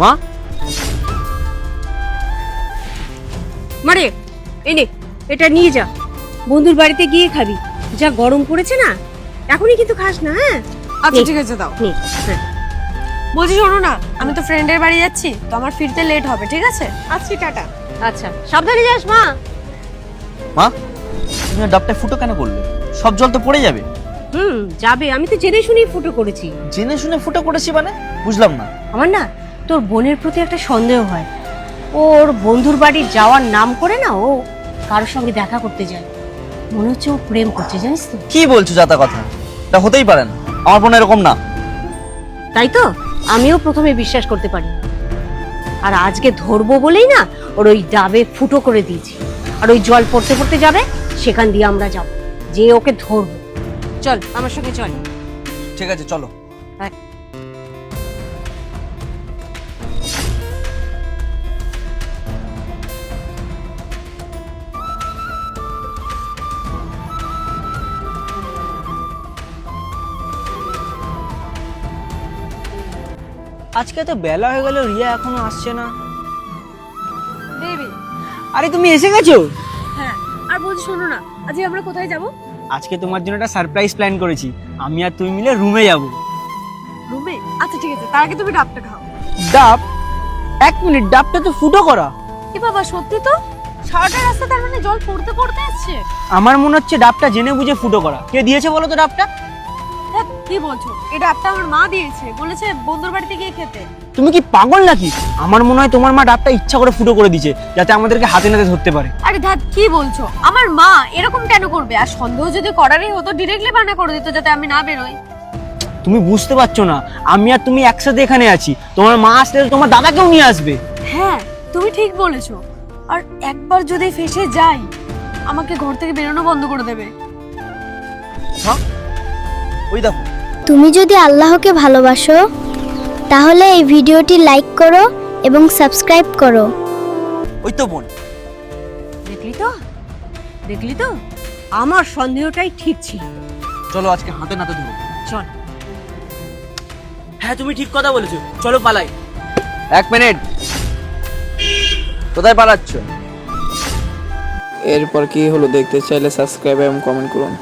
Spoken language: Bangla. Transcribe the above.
মা মারে এই নে, এটা নিয়ে যা, বন্ধুর বাড়িতে গিয়ে খাবি। যা গরম পড়েছে না, এখনই কিন্তু খাস না। হ্যাঁ আচ্ছা ঠিক আছে, দাও। হ্যাঁ বলছি শোনো না, আমি তো ফ্রেন্ডের বাড়ি যাচ্ছি, তো আমার ফিরতে লেট হবে, ঠিক আছে? আচ্ছা টাটা। আচ্ছা সাবধানে যাস মা। মা তুমি ডাবটা ফুটো কেন করলে? সব জল তো পড়ে যাবে। যাবে, আমি তো জেনে শুনেই ফুটো করেছি। জেনে শুনে ফুটো করেছি মানে বুঝলাম না। আমার না তোর বোনের প্রতি একটা সন্দেহ হয়। ওর বন্ধুর বাড়ি যাওয়ার নাম করে না ও কারোর সঙ্গে দেখা করতে যায়। মনে হচ্ছে ও প্রেম করছে, জানিস তো? কি বলছো যাতা কথা? এটা হতেই পারে না, আমার বোন এরকম না। তাই তো আমিও প্রথমে বিশ্বাস করতে পারি, আর আজকে ধরবো বলেই না ওর ওই ডাবে ফুটো করে দিয়েছি। আর ওই জল পড়তে পড়তে যাবে, সেখান দিয়ে আমরা যাব, যে ওকে ধরবো। চল আমার সঙ্গে চল। ঠিক আছে চলো। আজকে তো বেলা হয়ে গেল, রিয়া এখনো আসছে না। বেবি। আরে তুমি এসে গেছো? হ্যাঁ, আর বলছি শোনো না, আজকে আমরা কোথায় যাব? আজকে তোমার জন্য একটা সারপ্রাইজ প্ল্যান করেছি। আমি আর তুমি মিলে রুমে যাব। রুমে? আচ্ছা ঠিক আছে, তার আগে তুমি ডাবটা খাও। ডাব? 1 মিনিট, ডাবটা তো ফুটো করা। এ বাবা, সত্যি তো? সারাটা রাস্তা তার মানে জল পড়তে পড়তে আসছে? আমার মনে হচ্ছে ডাবটা জেনে বুঝে ফুটো করা। কে দিয়েছে বলো তো ডাবটা? হ্যাঁ, কি বলছো? এই ডাবটা আমার মা দিয়েছে, বলেছে বন্ধুর বাড়িতে গিয়ে খেতে। তুমি কি পাগল নাকি? আমার মনে হয় তোমার মা ডাবটা ইচ্ছা করে ফুটো করে দিয়েছে, যাতে আমাদেরকে হাতে নাতে ধরতে পারে। আরে ধ্যাত, কি বলছো? আমার মা এরকম কেন করবে? আর সন্দেহ যদি করারই হতো ডিরেক্টলি বানা করে দিত, যাতে আমি না বেরোই। তুমি বুঝতে পারছো না, আমি আর তুমি একসাথে এখানে আছি। তোমার মা আসলে তো তোমার দাদাকেও নিয়ে আসবে। হ্যাঁ, তুমি ঠিক বলেছো। আর একবার যদি ফেঁসে যাই, আমাকে ঘর থেকে বেরোনো বন্ধ করে দেবে। হ্যাঁ ওই দেখো। তুমি যদি আল্লাহকে ভালোবাসো তাহলে এই ভিডিওটি লাইক করো এবং সাবস্ক্রাইব করো। ওই তো বোন। দেখলি তো, দেখলি তো, আমার সন্দেহটাই ঠিক ছিল। চলো আজকে হাতে নাতে ধরো। চল। হ্যাঁ তুমি ঠিক কথা বলেছো, চলো পালাই। 1 মিনিট, কোথায় পালাচ্ছ? এরপর কি হলো দেখতে চাইলে সাবস্ক্রাইব এবং কমেন্ট করুন।